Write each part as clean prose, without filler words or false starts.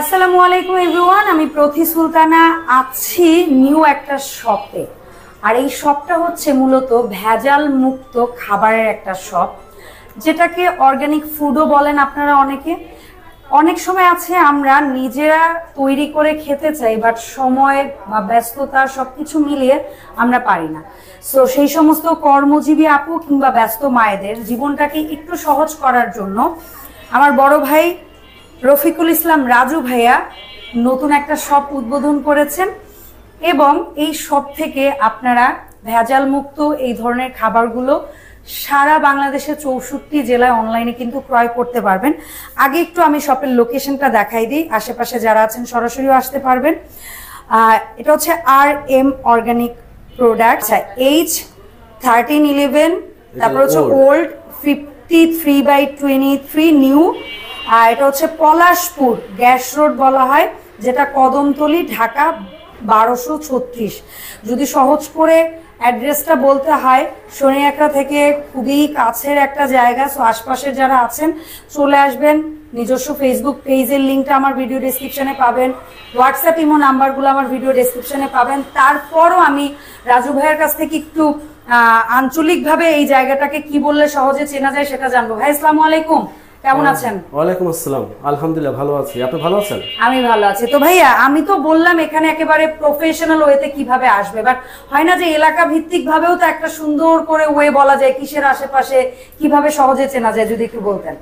আসসালামু আলাইকুম এভরিওয়ান, আমি প্রথি সুলতানা আছি নিউ একটা শপে। আর এই শপটা হচ্ছে মূলত ভেজাল মুক্ত খাবারের একটা শপ, যেটাকে অর্গানিক ফুডও বলেন আপনারা অনেকে। অনেক সময় আছে আমরা নিজেরা তৈরি করে খেতে চাই, বাট সময় বা ব্যস্ততা সবকিছু মিলিয়ে আমরা পারি না। সো সেই সমস্ত কর্মজীবী আপু কিংবা ব্যস্ত মায়েদের জীবনটাকে একটু সহজ করার জন্য আমার বড় ভাই রফিকুল ইসলাম রাজু ভাইয়া নতুন একটা শপ উদ্বোধন করেছেন, এবং এই শপ থেকে আপনারা ভেজাল মুক্ত এই ধরনের খাবারগুলো সারা বাংলাদেশে 64 জেলায় অনলাইনে কিন্তু ক্রয় করতে পারবেন। আগে একটু আমি শপের লোকেশনটা দেখাই দিই, আশেপাশে যারা আছেন সরাসরিও আসতে পারবেন। এটা হচ্ছে RM অর্গানিক প্রোডাক্ট, H1311, তারপর হচ্ছে ওল্ড 53/23 নিউ। আর এটা হচ্ছে পলাশপুর গ্যাস রোড বলা হয়, যেটা কদমতলী, ঢাকা 1236। যদি সহজ করে অ্যাড্রেসটা বলতে হয়, শনিয়াকড়া থেকে খুবই কাছের একটা জায়গা। সো আশপাশের যারা আছেন চলে আসবেন। নিজস্ব ফেসবুক পেজের লিঙ্কটা আমার ভিডিও ডেসক্রিপশনে পাবেন, হোয়াটসঅ্যাপ ইমো নাম্বারগুলো আমার ভিডিও ডেসক্রিপশনে পাবেন। তারপরও আমি রাজু ভাইয়ের কাছ থেকে একটু আঞ্চলিকভাবে এই জায়গাটাকে কি বললে সহজে চেনা যায় সেটা জানবো। ভাই আসসালামু আলাইকুম, কেমন আছেন? ওয়ালাইকুম আসসালাম, আলহামদুলিল্লাহ ভালো আছি। আপনি ভালো আছেন? আমি ভালো আছি। তো ভাইয়া, আমি তো বললাম এখানে একেবারে প্রফেশনাল ওয়েতে কিভাবে আসবে, বাট হয় না যে এলাকা ভিত্তিক ভাবেও তো একটা সুন্দর করে ওয়ে বলা যায়, কিসের আশেপাশে কিভাবে সহজে চেনা যায়, যদি একটু বলতেন।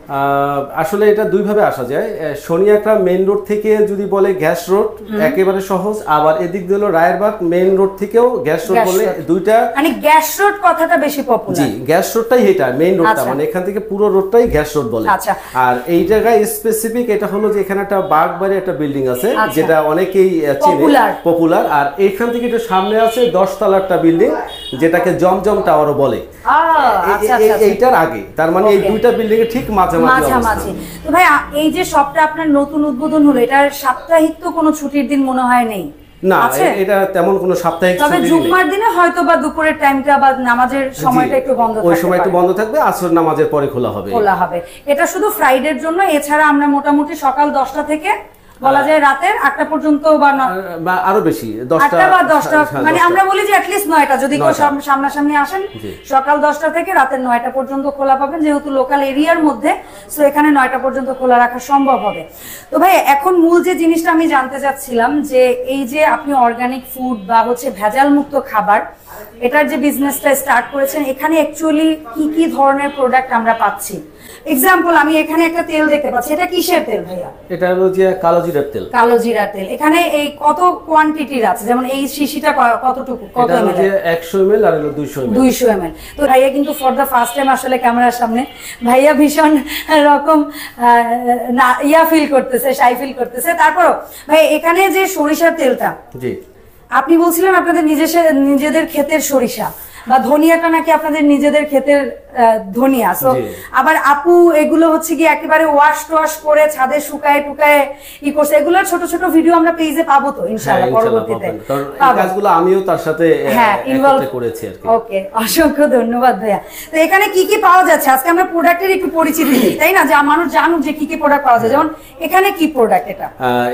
আসলে এটা দুই ভাবে আসা যায়। শনিয়াকড়া মেইন রোড থেকে যদি বলে গ্যাস রোড একেবারে সহজ, আবার এদিক দিয়ে হলো রায়েরবাগ মেইন রোড থেকেও গ্যাস রোড বলে, দুইটা মানে গ্যাস রোড কথাটা বেশি পপুলার। জি, গ্যাস রোডটাই এটা মেইন রোডটা, মানে এখান থেকে পুরো রোডটাই গ্যাস রোড বলে। আর এই জায়গায় স্পেসিফিক এটা হলো যে এখানে একটা বাগবাড়ি একটা বিল্ডিং আছে, যেটা অনেকেই চিনে, পপুলার। আর এখান থেকে একটু সামনে আছে 10 তলা একটা বিল্ডিং, যেটাকে জমজম টাওয়ারও বলে। এইটার আগে, তার মানে এই দুইটা বিল্ডিং এর ঠিক মাঝামাঝি। তো ভাই, এই যে শপটা আপনার নতুন উদ্বোধন হলো, এটার সাপ্তাহিক তো কোনো ছুটির দিন মনে হয় নেই? না, এটা তেমন কোনো সাপ্তাহিক ছুটি নেই। তবে জুমার দিনে হয়তো বা দুপুরের টাইমটা বা নামাজের সময়টা একটু বন্ধ থাকবে, ওই সময় একটু বন্ধ থাকবে, আসর নামাজের পরে খোলা হবে। এটা শুধু ফ্রাইডের জন্য। এছাড়া আমরা মোটামুটি সকাল 10টা থেকে বলা যায় রাতের 8টা পর্যন্ত, বা আরো বেশি, 8টা বা 10টা, মানে আমরা বলি যে অ্যাটলিস্ট 9টা, যদি কেউ সামনাসামনি আসেন সকাল 10টা থেকে রাতের 9টা পর্যন্ত খোলা পাবেন, যেহেতু লোকাল এরিয়ার মধ্যে, সো এখানে 9টা পর্যন্ত খোলা রাখা সম্ভব হবে। তো ভাই, এখন মূল যে জিনিসটা আমি জানতে চাচ্ছিলাম, যে এই যে আপনি অর্গানিক ফুড বা হচ্ছে ভেজাল মুক্ত খাবার, এটার যে বিজনেসটা স্টার্ট করেছেন, এখানে অ্যাকচুয়ালি কি কি ধরনের প্রোডাক্ট আমরা পাচ্ছি? এক্সাম্পল, আমি এখানে একটা তেল দেখতে পাচ্ছি, এটা কিসের তেল ভাইয়া? এটা হলো যে কালো জিরার তেল। কালো জিরার তেল। এখানে এই কত কোয়ান্টিটির আছে? যেমন এই শিশিটা কতটুকু, কত ml? এটা 100 ml আর হলো 200 ml। 200 ml। তো ভাইয়া কিন্তু ফর দা ফার্স্ট টাইম আসলে ক্যামেরার সামনে, ভাইয়া ভীষণ রকম ফিল করতেছে, শাই ফিল করতেছে। তারপরও ভাই, এখানে যে সরিষার তেলটা, জি, আপনি বলছিলেন আপনাদের নিজেদের ক্ষেতের সরিষা বা ধনিয়াটা নাকি আপনাদের নিজেদের ক্ষেতের ধনিয়া। সো আবার আপু এগুলো হচ্ছে কি একেবারে ওয়াশ টোয়াশ করে ছাদে শুকায় টুকায় ই করছে, এগুলো ছোট ছোট ভিডিও আমরা পেজে পাবো তো ইনশাআল্লাহ পরবর্তীতে। এই কাজগুলো আমিও তার সাথে ইনভলভ করেছি আর কি। ওকে, অসংখ্য ধন্যবাদ ভাইয়া। তো এখানে কি কি পাওয়া যাচ্ছে? আজকে আমরা প্রোডাক্টের একটু পরিচিতি দিই, তাই না, যে মানুষ জানুক যে কি কি প্রোডাক্ট পাওয়া যায়। যেমন এখানে কি প্রোডাক্ট?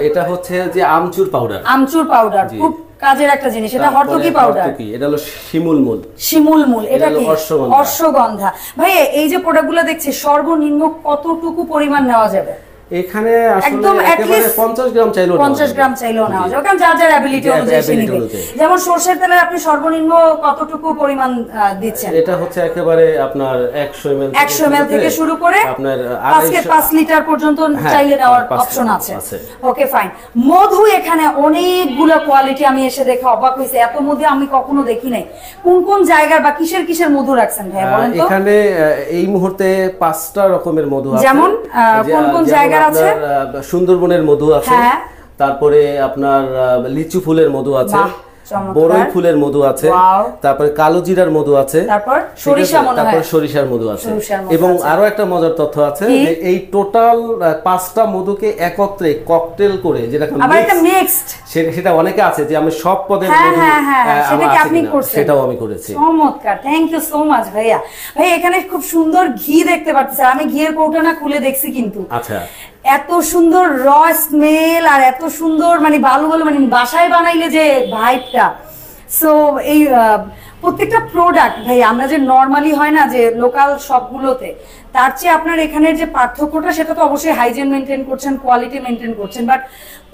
এটা হচ্ছে যে আমচুর পাউডার। আমচুর পাউডার খুব কাজের একটা জিনিস। এটা হরতকি পাউডার, এটা হলো শিমুল মূল, এটা কি অশ্বগন্ধা। ভাই, এই যে প্রোডাক্টগুলো দেখছি, সর্বনিম্ন কতটুকু পরিমাণ নেওয়া যাবে? এখানে আসলে একেবারে 50 গ্রাম চাইলেও 50 গ্রাম চাইলেও নেওয়া যাবে, কারণ যার যার অ্যাবিলিটি অনুযায়ী সে নেবে। যেমন সরষের তেলের আপনি সর্বনিম্ন কতটুকু পরিমাণ দিচ্ছেন? এটা হচ্ছে একেবারে আপনার 100 ml থেকে শুরু করে আপনার 5 লিটার পর্যন্ত চাইলে নেওয়ার অপশন আছে। ওকে, ফাইন। মধু এখানে অনেকগুলো কোয়ালিটি, আমি এসে দেখে অবাক হইছি, এত মধু আমি কখনো দেখি নাই। কোন কোন জায়গার বা কিসের মধু রাখছেন ভাই বলেন তো? এখানে এই মুহূর্তে 5টা রকমের মধু আছে। যেমন কোন কোন জায়গা আছে? সুন্দরবনের মধু আছে, তারপরে আপনার লিচু ফুলের মধু আছে, বড়ই ফুলের মধু আছে, তারপরে কালো জিরার মধু আছে, তারপর সরিষার মধু আছে। এবং আরো একটা মজার তথ্য আছে, যে এই টোটাল 5টা মধুকে একত্রে ককটেল করে, যেটা সেটা অনেকে আছে যে আমি সব পদের মধু, সেটাও আমি করেছি। চমৎকার, থ্যাংক ইউ সো মাচ ভাইয়া। ভাই, এখানে খুব সুন্দর ঘি দেখতে পাচ্ছি, আমি ঘিয়ের কৌটা না খুলে দেখছি কিন্তু। আচ্ছা, এত সুন্দর র স্মেল আর এত সুন্দর মানে বালু বালু মানে বাসায় বানাইলে যে ভাইবটা। সো এই প্রত্যেকটা প্রোডাক্ট ভাই আমরা যে নর্মালি হয় না যে লোকাল শপগুলোতে, তার চেয়ে আপনার এখানের যে পার্থক্যটা সেটা তো অবশ্যই হাইজিন মেনটেন করছেন, কোয়ালিটি মেনটেন করছেন, বাট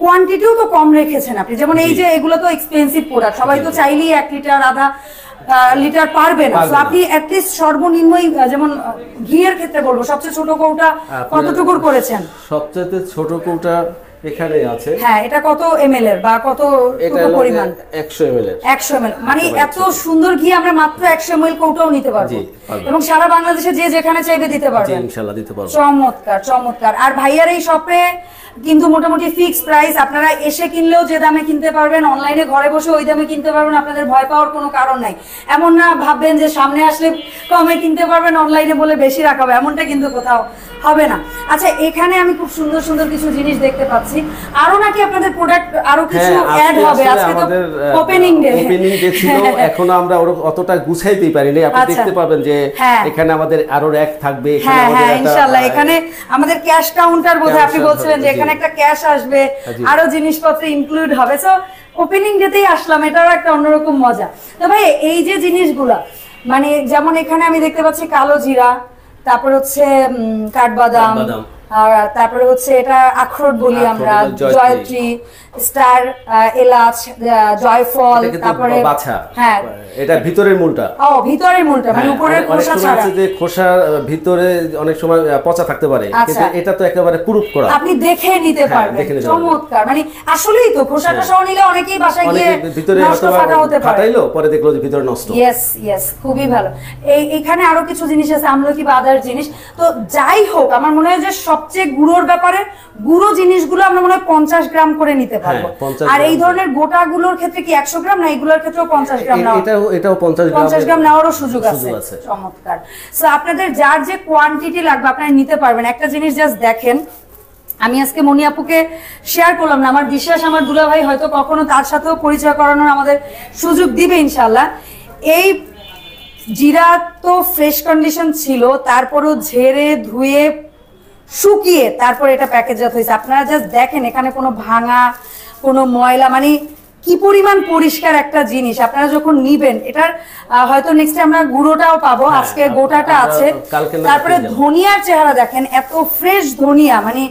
কোয়ান্টিটিও তো কম রেখেছেন আপনি। যেমন এই যে এগুলো তো এক্সপেন্সিভ প্রোডাক্ট, সবাই তো চাইলেই 1 লিটার আধা লিটার পারবে না। তো আপনি অ্যাটলিস্ট সর্বনিম্নই, যেমন ঘিয়ের ক্ষেত্রে বলবো সবচেয়ে ছোট কৌটা কতটুকুর করেছেন? সবচেয়ে ছোট কৌটা এখানে আছে। হ্যাঁ, এটা কত ml এর বা কত পরিমাণ? 100 ml এর। 100 ml মানে এত সুন্দর ঘি আমরা মাত্র 100 ml কৌটাও নিতে পারবো এবং সারা বাংলাদেশে যে যেখানে চাইবে দিতে পারবেন। ইনশাআল্লাহ দিতে পারবো। চমৎকার চমৎকার। আর ভাইয়ার এই শপে কিন্তু মোটামুটি ফিক্স প্রাইস, আপনারা এসে কিনলেও যে দামে কিনতে পারবেন, অনলাইনে ঘরে বসে ওই দামে কিনতে পারবেন, আপনাদের ভয় পাওয়ার কোনো কারণ নাই। এমন না ভাববেন যে সামনে আসলে কমে কিনতে পারবেন, অনলাইনে বলে বেশি রাখাবে, এমনটা কিন্তু কোথাও হবে না। আচ্ছা, এখানে আমি খুব সুন্দর সুন্দর কিছু জিনিস দেখতে পাচ্ছি। আরো নাকি আপনাদের প্রোডাক্ট আরো কিছু অ্যাড হবে? আজকে তো ওপেনিং ডে ছিল, এখনো আমরা অতটা গুছাইতেই পারিনি। আপনি দেখতে পাবেন যে এখানে আমাদের আরো র‍্যাক থাকবে। এখানে আমাদের ইনশাআল্লাহ এখানে আমাদের ক্যাশ কাউন্টার বোধহয় আপনি বলছিলেন যে এখানে একটা ক্যাশ আসবে, আরো জিনিসপত্র ইনক্লুড হবে। সো ওপেনিং ডেতেই আসলাম, এটাও একটা অন্যরকম মজা। তো ভাই এই যে জিনিসগুলা মানে যেমন এখানে আমি দেখতে পাচ্ছি কালো জিরা, তারপর হচ্ছে কাঠবাদাম, আর তারপরে হচ্ছে এটা আখরোট বলি আমরা, জয়ত্রী, স্টার, এলাচ, জয়ফল, তারপরে হ্যাঁ এটা ভিতরের মূলটা। ও ভিতরের মূলটা মানে উপরের খোসা ছাড়া। যে খোসার ভিতরে অনেক সময় পচা থাকতে পারে, কিন্তু এটা তো একেবারে প্রুফ করা, আপনি দেখে নিতে পারবেন। চমৎকার। মানে আসলেই তো খোসাটা সহ নিলে অনেকেই বাসায় গিয়ে ভিতরে ফাটা হতে পারে, ফাটাইলো পরে দেখলো যে ভিতরে নষ্ট। ইয়েস ইয়েস, খুবই ভালো। এখানে আরো কিছু জিনিস আছে, আমলকি বা আদার জিনিস। তো যাই হোক, আমার মনে হয় যে সবচেয়ে গুঁড়োর ব্যাপারে গুঁড়ো জিনিসগুলো আমরা মনে হয় 50 গ্রাম করে নিতে পারবো। আর এই ধরনের গোটাগুলোর ক্ষেত্রে কি 100 গ্রাম না এগুলোর ক্ষেত্রেও 50 গ্রাম নাও? এটাও 50 গ্রাম নেওয়ারও সুযোগ আছে। চমৎকার। সো আপনাদের যার যে কোয়ান্টিটি লাগবে আপনারা নিতে পারবেন। একটা জিনিস জাস্ট দেখেন, আমি আজকে মনি আপুকে শেয়ার করলাম না, আমার বিশ্বাস আমার দুলাভাই হয়তো কখনো তার সাথেও পরিচয় করানোর আমাদের সুযোগ দিবে ইনশাআল্লাহ। এই জিরা তো ফ্রেশ কন্ডিশন ছিল, তারপরও ঝেড়ে ধুয়ে শুকিয়ে তারপর এটা প্যাকেটজাত হয়েছে। আপনারা জাস্ট দেখেন এখানে কোনো ভাঙা, কোনো ময়লা, মানে কি পরিমাণ পরিষ্কার একটা জিনিস। আপনারা যখন নিবেন এটার হয়তো নেক্সট আমরা গুঁড়োটাও পাবো, আজকে গোটাটা আছে। তারপরে ধনিয়ার চেহারা দেখেন, এত ফ্রেশ ধনিয়া, মানে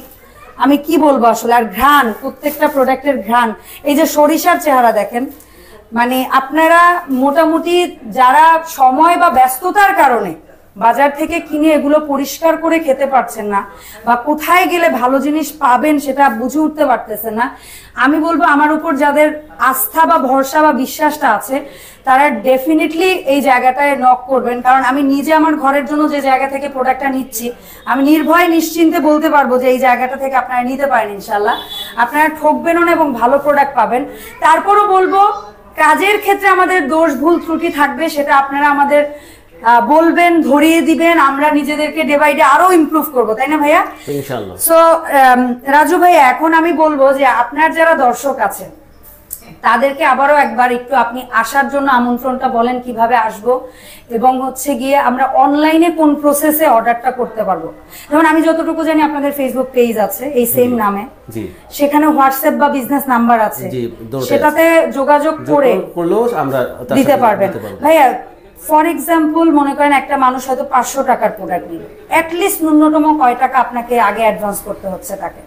আমি কি বলবো আসলে। আর ঘ্রাণ, প্রত্যেকটা প্রোডাক্টের ঘ্রাণ। এই যে সরিষার চেহারা দেখেন, মানে আপনারা মোটামুটি যারা সময় বা ব্যস্ততার কারণে বাজার থেকে কিনে এগুলো পরিষ্কার করে খেতে পারছেন না, বা কোথায় গেলে ভালো জিনিস পাবেন সেটা বুঝে উঠতে পারতেছেন না, আমি বলবো আমার উপর যাদের আস্থা বা ভরসা বা বিশ্বাসটা আছে তারা ডেফিনেটলি এই জায়গাটায় নক করবেন। কারণ আমি নিজে আমার ঘরের জন্য যে জায়গা থেকে প্রোডাক্টটা নিচ্ছি, আমি নির্ভয়ে নিশ্চিন্তে বলতে পারবো যে এই জায়গাটা থেকে আপনারা নিতে পারেন ইনশাল্লাহ। আপনারা ঠকবেনও না এবং ভালো প্রোডাক্ট পাবেন। তারপরও বলবো কাজের ক্ষেত্রে আমাদের দোষ ভুল ত্রুটি থাকবে, সেটা আপনারা আমাদের বলবেন, ধরিয়ে দিবেন, আমরা নিজেদেরকে ডে বাই ডে আরো ইমপ্রুভ করবো, তাই না ভাইয়া? ইনশাআল্লাহ। সো রাজু ভাইয়া, এখন আমি বলবো যে আপনার যারা দর্শক আছেন তাদেরকে আবারও একবার একটু আপনি আসার জন্য আমন্ত্রণটা বলেন, কিভাবে আসবো এবং হচ্ছে গিয়ে আমরা অনলাইনে কোন প্রসেসে অর্ডারটা করতে পারবো। যেমন আমি যতটুকু জানি আপনাদের ফেসবুক পেজ আছে এই সেম নামে, সেখানে হোয়াটসঅ্যাপ বা বিজনেস নাম্বার আছে, সেটাতে যোগাযোগ করে আমরা দিতে পারবেন। ভাইয়া ফর এক্সাম্পল মনে করেন একটা মানুষ হয়তো 500 টাকার প্রোডাক্ট নিল, অ্যাটলিস্ট ন্যূনতম কয় টাকা আপনাকে আগে অ্যাডভান্স করতে হচ্ছে তাকে?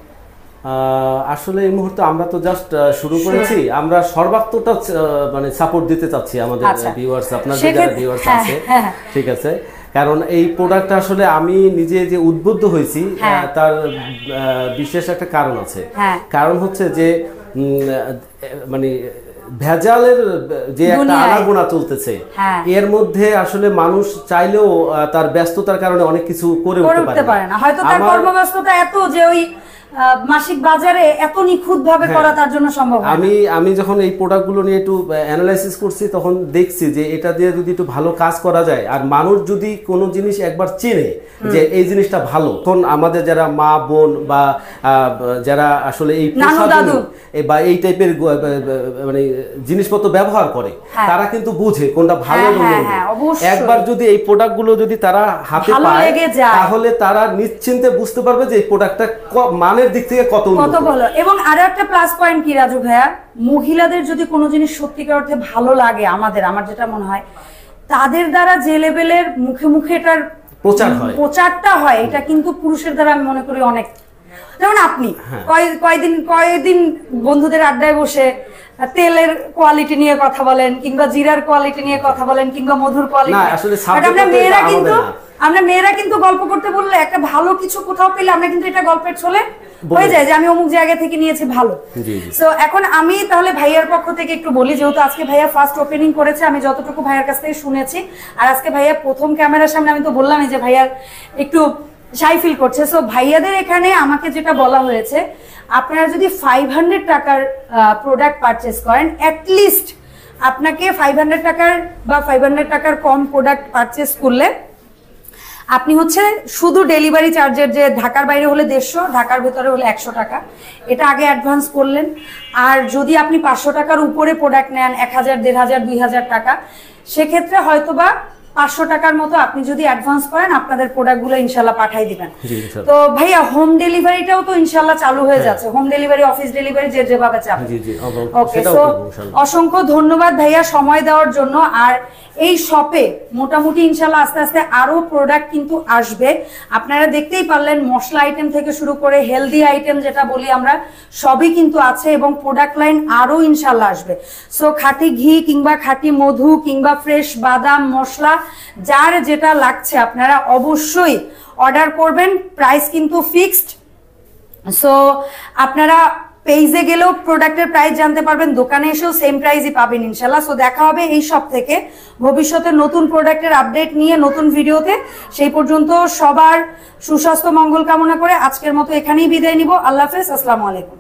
আসলে এই মুহূর্তে আমরা তো জাস্ট শুরু করেছি, আমরা সর্বাত্মকটা মানে সাপোর্ট দিতে চাচ্ছি আমাদের ভিউয়ার্স, আপনাদের যারা ভিউয়ার্স আছে, ঠিক আছে? কারণ এই প্রোডাক্টটা আসলে আমি নিজে যে উদ্বুদ্ধ হয়েছি তার বিশেষ একটা কারণ আছে। কারণ হচ্ছে যে মানে ভেজালের যে একটা আনাগোনা চলতেছে, এর মধ্যে আসলে মানুষ চাইলেও তার ব্যস্ততার কারণে অনেক কিছু করে উঠতে পারে না। হয়তো তার কর্মব্যস্ততা এত যে ওই মাসিক বাজারে এত নিখুঁত ভাবে করা তার জন্য সম্ভব হয়। আমি যখন এই প্রোডাক্টগুলো নিয়ে একটু অ্যানালাইসিস করছি তখন দেখছি যে এটা দিয়ে যদি একটু ভালো কাজ করা যায়, আর মানুষ যদি কোনো জিনিস একবার চেনে যে এই জিনিসটা ভালো, তখন আমাদের যারা মা বোন বা যারা আসলে এই বা এই টাইপের মানে জিনিসপত্র ব্যবহার করে তারা কিন্তু বুঝে কোনটা ভালো। একবার যদি এই প্রোডাক্টগুলো যদি তারা হাতে পায় তাহলে তারা নিশ্চিন্তে বুঝতে পারবে যে এই প্রোডাক্টটা মানে মানের দিক থেকে কত ভালো। এবং আরো একটা প্লাস পয়েন্ট কি রাজু ভাইয়া, মহিলাদের যদি কোনো জিনিস সত্যিকার অর্থে ভালো লাগে, আমার যেটা মনে হয় তাদের দ্বারা যে লেভেলের মুখে মুখে এটার প্রচারটা হয়, এটা কিন্তু পুরুষের দ্বারা আমি মনে করি অনেক। যেমন আপনি কয়েকদিন বন্ধুদের আড্ডায় বসে তেলের কোয়ালিটি নিয়ে কথা বলেন, কিংবা জিরার কোয়ালিটি নিয়ে কথা বলেন, কিংবা মধুর কোয়ালিটি। আমরা মেয়েরা কিন্তু গল্প করতে বললে একটা ভালো কিছু কোথাও পেলে আমরা কিন্তু এটা গল্পের ছলে হয়ে যায় যে আমি অমুক জায়গা থেকে নিয়েছি ভালো। সো এখন আমি তাহলে ভাইয়ার পক্ষ থেকে একটু বলি, যেহেতু আজকে ভাইয়া ফার্স্ট ওপেনিং করেছে, আমি যতটুকু ভাইয়ার কাছ থেকে শুনেছি, আর আজকে ভাইয়া প্রথম ক্যামেরার সামনে, আমি তো বললামই যে ভাইয়ার একটু শাই ফিল করছে। সো ভাইয়াদের এখানে আমাকে যেটা বলা হয়েছে, আপনারা যদি 500 টাকার প্রোডাক্ট পারচেস করেন, অ্যাটলিস্ট আপনাকে 500 টাকার বা 500 টাকার কম প্রোডাক্ট পারচেস করলে আপনি হচ্ছে শুধু ডেলিভারি চার্জের, যে ঢাকার বাইরে হলে 150, ঢাকার ভেতরে হলে 100 টাকা, এটা আগে অ্যাডভান্স করলেন। আর যদি আপনি 500 টাকার উপরে প্রোডাক্ট নেন, 1000, 1500, 2000 টাকা, সেক্ষেত্রে হয়তোবা 500 টাকার মতো আপনি যদি অ্যাডভান্স করেন, আপনাদের প্রোডাক্টগুলো ইনশাআল্লাহ পাঠিয়ে দিবেন। তো ভাইয়া হোম ডেলিভারিটাও তো ইনশাআল্লাহ চালু হয়ে যাচ্ছে, হোম ডেলিভারি, অফিস ডেলিভারি, যেভাবে চান। ওকে, সো অসংখ্য ধন্যবাদ ভাইয়া সময় দেওয়ার জন্য। আর এই শপে মোটামুটি ইনশাআল্লাহ আস্তে আস্তে আরো প্রোডাক্ট কিন্তু আসবে। আপনারা দেখতেই পারলেন, মশলা আইটেম থেকে শুরু করে হেলদি আইটেম যেটা বলি আমরা, সবই কিন্তু আছে, এবং প্রোডাক্ট লাইন আরো ইনশাআল্লাহ আসবে। সো খাঁটি ঘি কিংবা খাঁটি মধু কিংবা ফ্রেশ বাদাম মশলা, যার যেটা লাগছে আপনারা অবশ্যই অর্ডার করবেন। প্রাইস কিন্তু ফিক্সড। সো আপনারা পেজে গেলেও প্রোডাক্টের প্রাইস জানতে পারবেন, দোকানে এসেও সেম প্রাইসই পাবেন ইনশাআল্লাহ। সো দেখা হবে এই সব থেকে ভবিষ্যতে নতুন প্রোডাক্টের আপডেট নিয়ে নতুন ভিডিওতে। সেই পর্যন্ত সবার সুস্বাস্থ্য মঙ্গল কামনা করে আজকের মতো এখানেই বিদায় নিব। আল্লাহ হাফেজ, আসসালামু আলাইকুম।